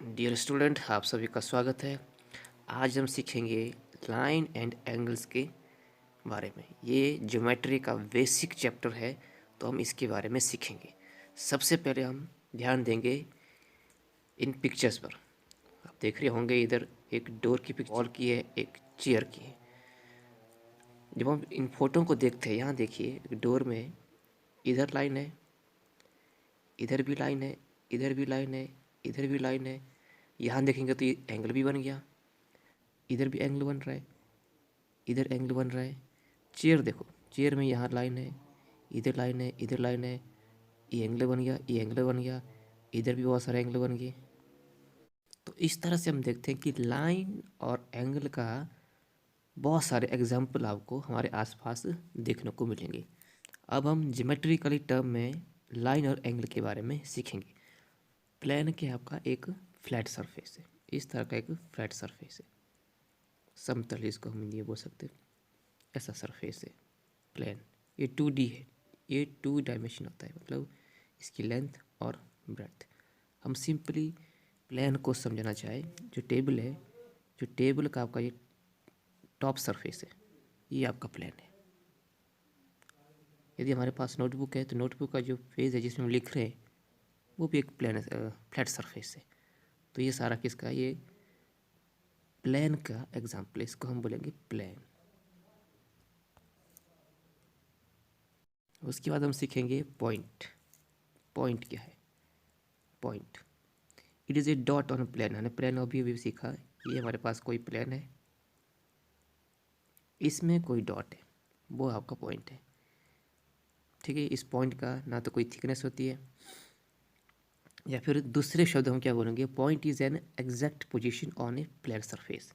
Dear student, आप सभी का स्वागत है। आज हम सीखेंगे लाइन एंड एंगल्स के बारे में। ये ज्योमेट्री का बेसिक चैप्टर है, तो हम इसके बारे में सीखेंगे। सबसे पहले हम ध्यान देंगे इन पिक्चर्स पर। आप देख रहे होंगे इधर एक डोर की पिक्चर, वॉल की है, एक चेयर की है। जब हम इन फोटो को देखते हैं, यहाँ देखिए एक डोर में इधर लाइन है, इधर भी लाइन है, इधर भी लाइन है, इधर भी लाइन है। यहाँ देखेंगे तो ये एंगल भी बन गया, इधर भी एंगल बन रहा है, इधर एंगल बन रहा है। चेयर देखो, चेयर में यहाँ लाइन है, इधर लाइन है, इधर लाइन है, ये एंगल बन गया, ये एंगल बन गया, इधर भी बहुत सारे एंगल बन गए। तो इस तरह से हम देखते हैं कि लाइन और एंगल का बहुत सारे एग्जाम्पल आपको हमारे आसपास देखने को मिलेंगे। अब हम ज्योमेट्रिकली टर्म में लाइन और एंगल के बारे में सीखेंगे। प्लेन क्या आपका एक फ्लैट सरफेस है, इस तरह का एक फ्लैट सरफेस है, समतल इसको हम ये बोल सकते हैं। ऐसा सरफेस है प्लेन, ये 2D है, ये 2 डायमेंशन होता है, मतलब इसकी लेंथ और ब्रेड्थ। हम सिंपली प्लेन को समझना चाहे, जो टेबल है, जो टेबल का आपका ये टॉप सरफेस है, ये आपका प्लेन है। यदि हमारे पास नोटबुक है तो नोटबुक का जो पेज है जिसमें हम लिख रहे हैं वो भी एक प्लेन फ्लैट सरफेस है। तो ये सारा किसका, ये प्लेन का एग्जाम्पल, इसको हम बोलेंगे प्लेन। उसके बाद हम सीखेंगे पॉइंट। पॉइंट क्या है? Point it is a dot on plane. हमने प्लेन अभी सीखा। ये हमारे पास कोई प्लेन है, इसमें कोई डॉट है, वो आपका पॉइंट है। ठीक है, इस पॉइंट का ना तो कोई थिकनेस होती है, या फिर दूसरे शब्द हम क्या बोलेंगे, point is an exact position on a plane surface.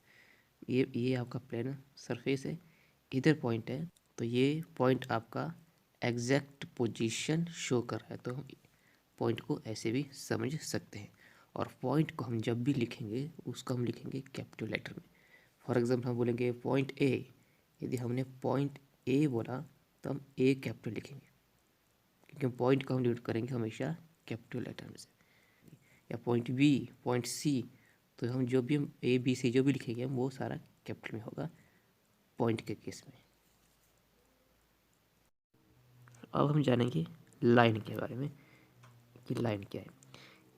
ये आपका प्लेन सरफेस है, इधर पॉइंट है, तो ये पॉइंट आपका एग्जैक्ट पोजीशन शो कर रहा है। तो हम पॉइंट को ऐसे भी समझ सकते हैं। और पॉइंट को हम जब भी लिखेंगे उसको हम लिखेंगे कैपिटल लेटर में। फॉर एग्जाम्पल हम बोलेंगे पॉइंट ए। यदि हमने पॉइंट ए बोला तो हम ए कैपिटल लिखेंगे, क्योंकि पॉइंट को हम डिनोट करेंगे हमेशा कैपिटल लेटर में से। या पॉइंट बी, पॉइंट सी, तो हम जो भी हम ए बी सी जो भी लिखेंगे हम वो सारा कैपिटल में होगा पॉइंट के केस में। अब हम जानेंगे लाइन के बारे में कि लाइन क्या है।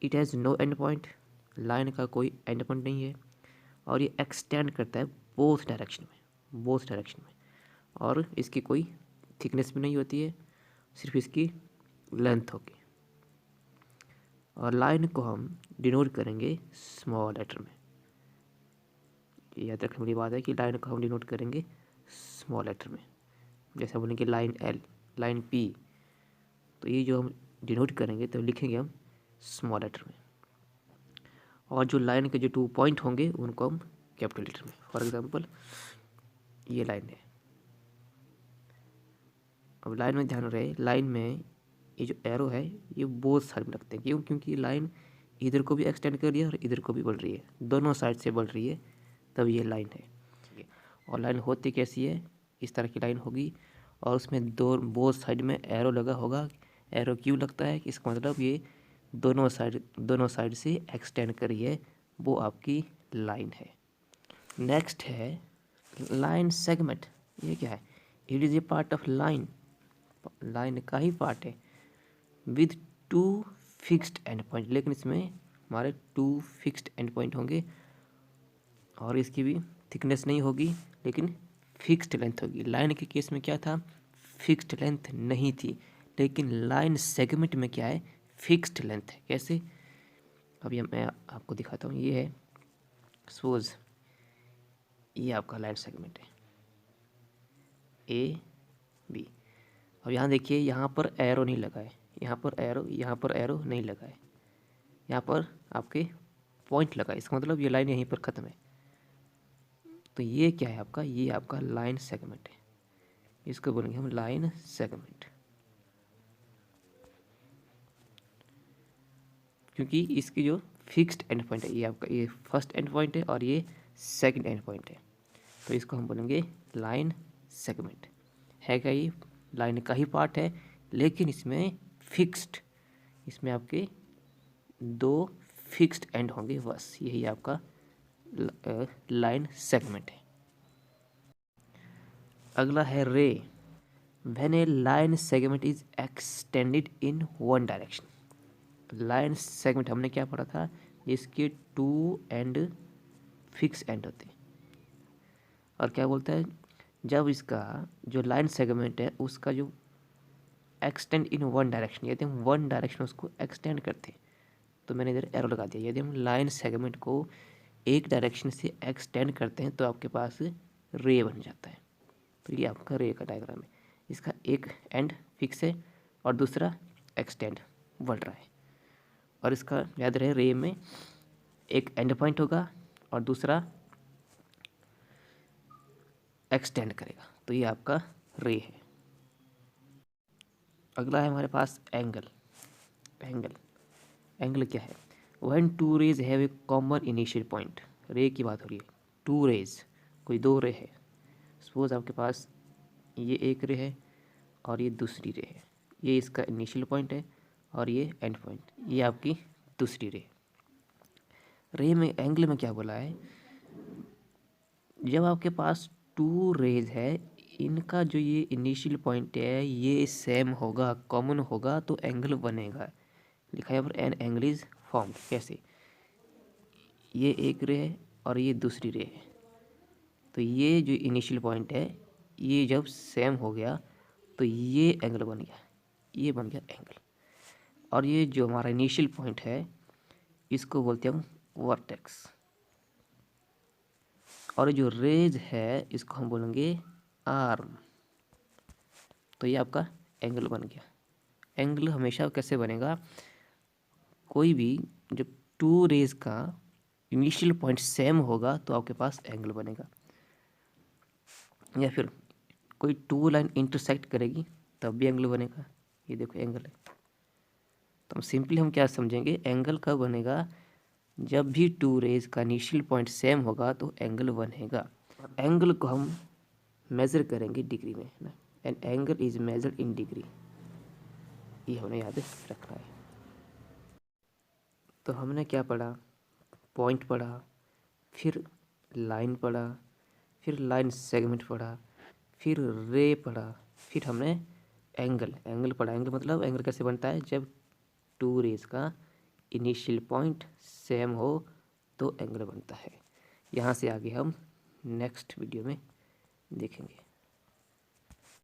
It has no end point. Line का कोई एंड पॉइंट नहीं है, और ये एक्सटेंड करता है बोथ डायरेक्शन में, बोथ डायरेक्शन में। और इसकी कोई थिकनेस भी नहीं होती है, सिर्फ इसकी लेंथ होगी। और लाइन को हम डिनोट करेंगे स्मॉल लेटर में। याद रखने वाली बात है कि लाइन को हम डिनोट करेंगे स्मॉल लेटर में। जैसे बोलेंगे लाइन एल, लाइन पी, तो ये जो हम डिनोट करेंगे तो लिखेंगे हम स्मॉल लेटर में। और जो लाइन के जो 2 पॉइंट होंगे उनको हम कैपिटल लेटर में। फॉर एग्जांपल ये लाइन है। अब लाइन में ध्यान रहे, लाइन में ये जो एरो है ये बोथ साइड में रखते हैं। क्यों? क्योंकि लाइन इधर को भी एक्सटेंड कर रही है और इधर को भी बढ़ रही है, दोनों साइड से बढ़ रही है, तब ये लाइन है। और लाइन होती कैसी है? इस तरह की लाइन होगी और उसमें दो बोथ साइड में एरो लगा होगा। एरो क्यों लगता है? इसका मतलब ये दोनों साइड से एक्सटेंड कर रही है, वो आपकी लाइन है। नेक्स्ट है लाइन सेगमेंट। ये क्या है? It is A part of line, line का ही पार्ट है, विद 2 फिक्स्ड एंड पॉइंट। लेकिन इसमें हमारे 2 फिक्स्ड एंड पॉइंट होंगे और इसकी भी थिकनेस नहीं होगी, लेकिन फिक्स्ड लेंथ होगी। लाइन के केस में क्या था? फिक्स्ड लेंथ नहीं थी, लेकिन लाइन सेगमेंट में क्या है? फिक्स्ड लेंथ है। कैसे? अभी मैं आपको दिखाता हूँ। ये है सपोज, ये आपका लाइन सेगमेंट है ए बी। अब यहाँ देखिए, यहाँ पर एरो नहीं लगा है, यहाँ पर एरो नहीं लगा है, यहाँ पर आपके पॉइंट लगा है। इसका मतलब ये लाइन यहीं पर ख़त्म है। तो ये क्या है आपका? ये आपका लाइन सेगमेंट है, इसको बोलेंगे हम लाइन सेगमेंट, क्योंकि इसकी जो फिक्स्ड एंड पॉइंट है, ये आपका ये फर्स्ट एंड पॉइंट है और ये सेकंड एंड पॉइंट है, तो इसको हम बोलेंगे लाइन सेगमेंट। है क्या? ये लाइन का ही पार्ट है, लेकिन इसमें फिक्स्ड, इसमें आपके 2 फिक्स्ड एंड होंगे, बस यही आपका लाइन सेगमेंट है। अगला है रे। When A line segment is extended in one direction. Line segment हमने क्या पढ़ा था, इसके टू एंड फिक्स एंड होते हैं। और क्या बोलता है, जब इसका जो लाइन सेगमेंट है उसका जो एक्सटेंड इन वन डायरेक्शन, यदि हम वन डायरेक्शन उसको एक्सटेंड करते हैं, तो मैंने इधर एरो लगा दिया, यदि हम लाइन सेगमेंट को एक डायरेक्शन से एक्सटेंड करते हैं तो आपके पास रे बन जाता है। तो ये आपका रे का डायग्राम है। इसका एक एंड फिक्स है और दूसरा एक्सटेंड बढ़ रहा है। और इसका याद रहे, रे में एक एंड पॉइंट होगा और दूसरा एक्सटेंड करेगा, तो ये आपका रे है। अगला है हमारे पास एंगल। एंगल क्या है, when two rays have a common initial point. Ray की बात हो रही है, टू रेज, कोई दो रे है। सपोज आपके पास ये एक रे है और ये दूसरी रे है, ये इसका इनिशियल पॉइंट है और ये एंड पॉइंट, ये आपकी दूसरी रे। रे में एंगल में क्या बोला है, जब आपके पास टू रेज है, इनका जो ये इनिशियल पॉइंट है ये सेम होगा, कॉमन होगा, तो एंगल बनेगा। लिखा है यहाँ पर एन एंगल इज फॉर्म्ड। कैसे, ये एक रे है और ये दूसरी रे है, तो ये जो इनिशियल पॉइंट है ये जब सेम हो गया तो ये एंगल बन गया, ये बन गया एंगल। और ये जो हमारा इनिशियल पॉइंट है इसको बोलते हैं हम वर्टेक्स। और जो रेज है इसको हम बोलेंगे आर्म। तो ये आपका एंगल बन गया। एंगल हमेशा कैसे बनेगा, कोई भी जब टू रेज का इनिशियल पॉइंट सेम होगा तो आपके पास एंगल बनेगा, या फिर कोई टू लाइन इंटरसेक्ट करेगी तब भी एंगल बनेगा। ये देखो एंगल है। तो सिंपली हम क्या समझेंगे, एंगल कब बनेगा, जब भी टू रेज का इनिशियल पॉइंट सेम होगा तो एंगल बनेगा। एंगल को हम मेज़र करेंगे डिग्री में, ना, an angle is measured in degree, ये हमें याद रखना है। तो हमने क्या पढ़ा, पॉइंट पढ़ा, फिर लाइन पढ़ा, फिर लाइन सेगमेंट पढ़ा, फिर रे पढ़ा, फिर हमने एंगल पढ़ा। एंगल मतलब एंगल कैसे बनता है, जब टू रेज का इनिशियल पॉइंट सेम हो तो एंगल बनता है। यहाँ से आगे हम नेक्स्ट वीडियो में देखेंगे।